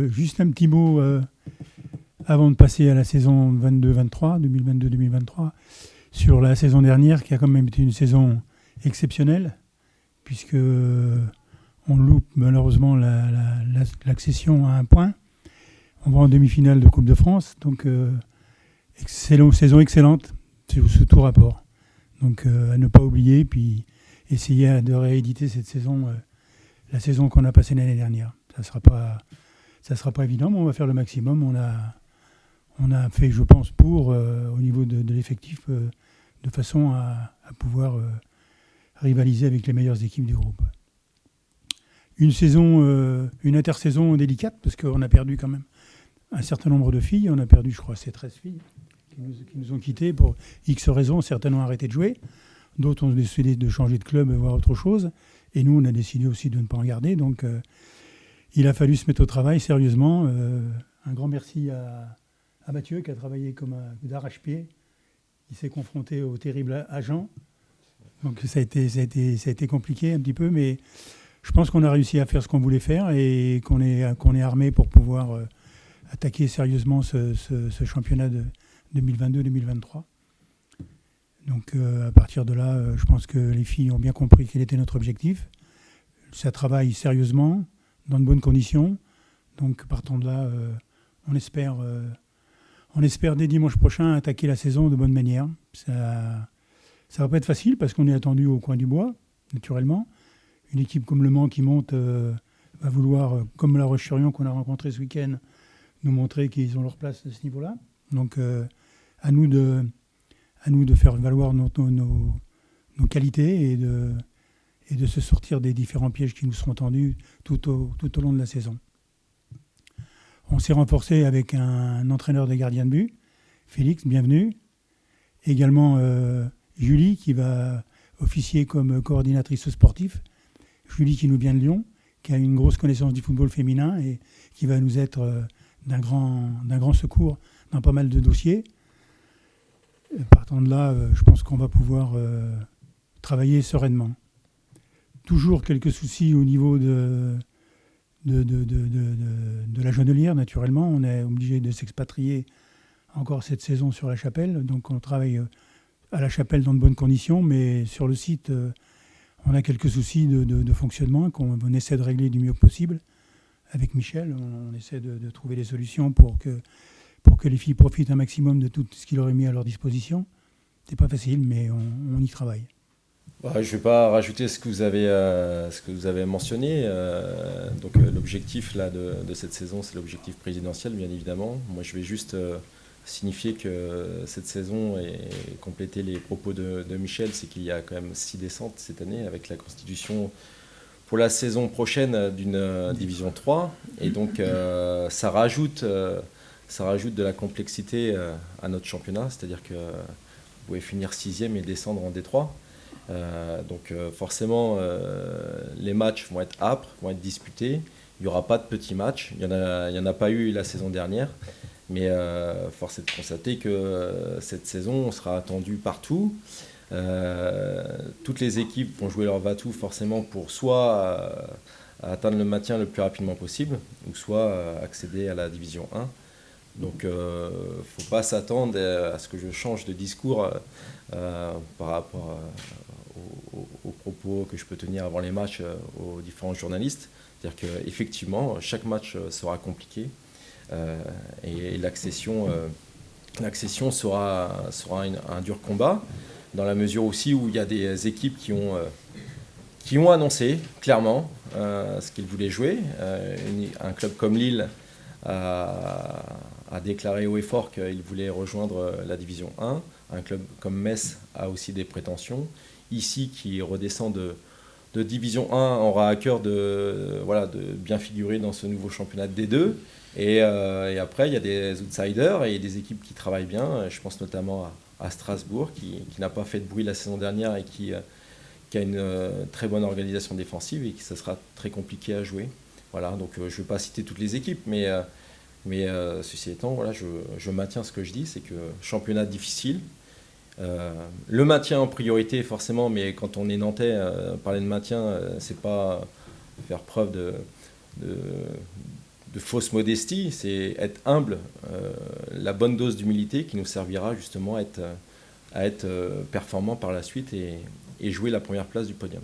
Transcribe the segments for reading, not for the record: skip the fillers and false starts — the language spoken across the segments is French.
juste un petit mot avant de passer à la saison 2022-23, 2022-2023, sur la saison dernière, qui a quand même été une saison exceptionnelle, puisque on loupe malheureusement l'accession à un point. On va en demi-finale de Coupe de France, donc saison excellente, sous tout rapport. Donc à ne pas oublier, puis essayer de rééditer cette saison, la saison qu'on a passée l'année dernière. Ça sera pas évident, mais on va faire le maximum. On a fait, je pense, au niveau de l'effectif, de façon à pouvoir rivaliser avec les meilleures équipes du groupe. Une intersaison délicate, parce qu'on a perdu quand même un certain nombre de filles. On a perdu, je crois, 13 filles qui nous ont quittés pour X raisons. Certaines ont arrêté de jouer. D'autres ont décidé de changer de club et voir autre chose. Et nous, on a décidé aussi de ne pas en garder. Donc, il a fallu se mettre au travail sérieusement. Un grand merci à Mathieu qui a travaillé comme d'arrache-pied. Il s'est confronté au terrible agent. Donc ça a été compliqué un petit peu, mais je pense qu'on a réussi à faire ce qu'on voulait faire et qu'on est armé pour pouvoir attaquer sérieusement ce championnat de 2022-2023. Donc à partir de là, je pense que les filles ont bien compris quel était notre objectif. Ça travaille sérieusement, dans de bonnes conditions. Donc partant de là, on espère dès dimanche prochain attaquer la saison de bonne manière. Ça va pas être facile parce qu'on est attendu au coin du bois, naturellement. Une équipe comme Le Mans qui monte va vouloir, comme La Roche-sur-Yon qu'on a rencontré ce week-end, nous montrer qu'ils ont leur place à ce niveau-là. Donc à nous de faire valoir nos qualités et de se sortir des différents pièges qui nous seront tendus tout au long de la saison. On s'est renforcé avec un entraîneur des gardiens de but, Félix, bienvenue. Également Julie qui va officier comme coordinatrice sportive. Julie qui nous vient de Lyon, qui a une grosse connaissance du football féminin et qui va nous être d'un grand secours dans pas mal de dossiers. Partant de là, je pense qu'on va pouvoir travailler sereinement. Toujours quelques soucis au niveau de la Jonelière, naturellement. On est obligé de s'expatrier encore cette saison sur La Chapelle. Donc on travaille à La Chapelle dans de bonnes conditions, mais sur le site, on a quelques soucis de fonctionnement qu'on essaie de régler du mieux possible. Avec Michel, on essaie de trouver des solutions pour que les filles profitent un maximum de tout ce qu'il aurait mis à leur disposition. C'est pas facile, mais on y travaille. Je ne vais pas rajouter ce que vous avez mentionné. Donc l'objectif là, de cette saison, c'est l'objectif présidentiel, bien évidemment. Moi, je vais juste signifier que cette saison, et compléter les propos de Michel, c'est qu'il y a quand même 6 descentes cette année avec la constitution pour la saison prochaine d'une division 3. Et donc ça rajoute de la complexité à notre championnat, c'est-à-dire que vous pouvez finir 6e et descendre en D3. Donc forcément, les matchs vont être âpres, vont être disputés. Il n'y aura pas de petits matchs. Il y en a pas eu la saison dernière. Mais force est de constater que cette saison, on sera attendu partout. Toutes les équipes vont jouer leur va-tout forcément pour soit atteindre le maintien le plus rapidement possible, ou soit accéder à la division 1. Donc il ne faut pas s'attendre à ce que je change de discours par rapport aux propos que je peux tenir avant les matchs aux différents journalistes. C'est-à-dire qu'effectivement, chaque match sera compliqué et l'accession sera un dur combat, dans la mesure aussi où il y a des équipes qui ont annoncé clairement ce qu'ils voulaient jouer. Un club comme Lille a déclaré haut et fort qu'il voulait rejoindre la division 1. Un club comme Metz a aussi des prétentions. Ici, qui redescend de division 1, aura à cœur de bien figurer dans ce nouveau championnat de D2. Et après, il y a des outsiders et des équipes qui travaillent bien. Je pense notamment à Strasbourg, qui n'a pas fait de bruit la saison dernière et qui a une très bonne organisation défensive et qui ça sera très compliqué à jouer. Voilà, donc je ne vais pas citer toutes les équipes, mais ceci étant, voilà, je maintiens ce que je dis, c'est que championnat difficile. Le maintien en priorité forcément, mais quand on est nantais, parler de maintien, c'est pas faire preuve fausse modestie, c'est être humble, la bonne dose d'humilité qui nous servira justement à être performant par la suite et jouer la première place du podium.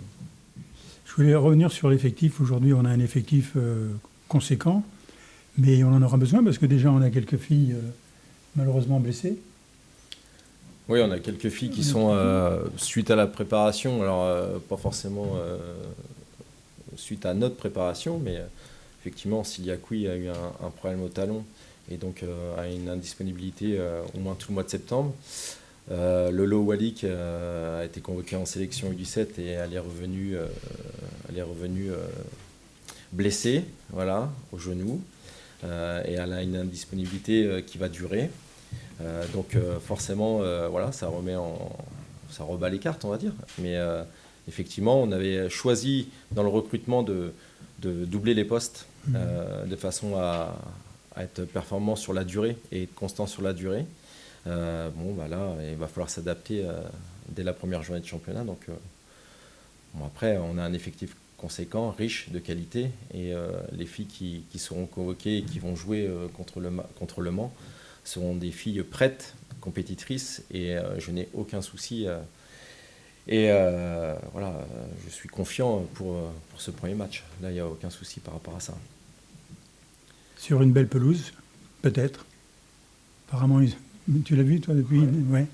Je voulais revenir sur l'effectif. Aujourd'hui, on a un effectif conséquent, mais on en aura besoin parce que déjà, on a quelques filles malheureusement blessées. Oui, on a quelques filles qui sont suite à la préparation, alors pas forcément suite à notre préparation, mais effectivement, Cilia Cui a eu un problème au talon et donc a une indisponibilité au moins tout le mois de septembre. Lolo Walik a été convoqué en sélection U17 et elle est revenue blessée, voilà, au genou, et elle a une indisponibilité qui va durer. Donc forcément, voilà, ça rebat les cartes, on va dire. Mais effectivement, on avait choisi dans le recrutement de doubler les postes de façon à être performant sur la durée et constant sur la durée. Bon, bah là, il va falloir s'adapter dès la première journée de championnat. Donc, bon, après, on a un effectif conséquent, riche, de qualité. Et les filles qui seront convoquées et qui vont jouer contre Le Mans seront des filles prêtes, compétitrices. Et je n'ai aucun souci. Voilà, je suis confiant pour ce premier match. Là, il n'y a aucun souci par rapport à ça. Sur une belle pelouse, peut-être. Apparemment, tu l'as vu, toi, depuis? Ouais.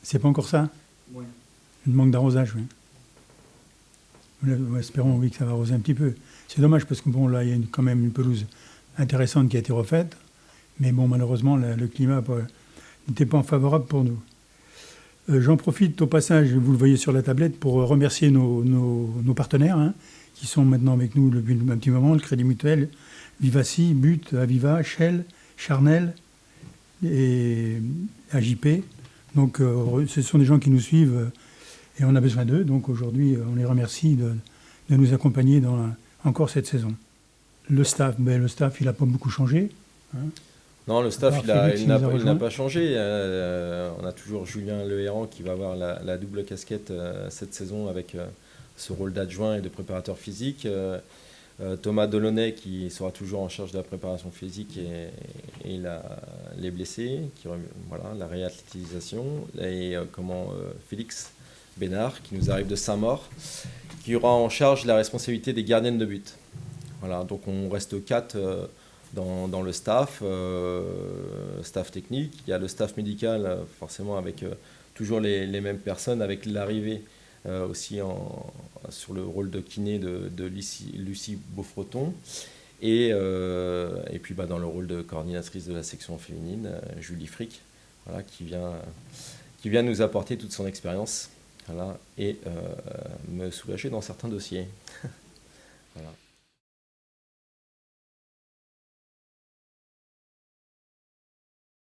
C'est pas encore ça? Ouais. Il manque d'arrosage, oui. Espérons, oui, que ça va arroser un petit peu. C'est dommage parce que, bon, là, il y a quand même une pelouse intéressante qui a été refaite. Mais bon, malheureusement, le climat n'était pas favorable pour nous. J'en profite au passage, vous le voyez sur la tablette, pour remercier nos partenaires qui sont maintenant avec nous depuis un petit moment, le Crédit Mutuel, Vivaci, But, Aviva, Shell, Charnel et AJP. Donc ce sont des gens qui nous suivent et on a besoin d'eux. Donc aujourd'hui, on les remercie de nous accompagner dans encore cette saison. Le staff, il n'a pas beaucoup changé. Non, le staff, il n'a pas changé. On a toujours Julien Lehéran qui va avoir la double casquette cette saison avec ce rôle d'adjoint et de préparateur physique. Thomas Delaunay qui sera toujours en charge de la préparation physique et les blessés, voilà, la réathlétisation. Et Félix Bénard qui nous arrive de Saint-Maur, qui aura en charge la responsabilité des gardiennes de but. Voilà, donc on reste 4 dans le staff technique. Il y a le staff médical, forcément avec toujours les mêmes personnes, avec l'arrivée aussi sur le rôle de kiné de Lucie Beaufreton. Et puis dans le rôle de coordinatrice de la section féminine, Julie Frick, voilà, qui vient nous apporter toute son expérience, voilà, et me soulager dans certains dossiers. Voilà.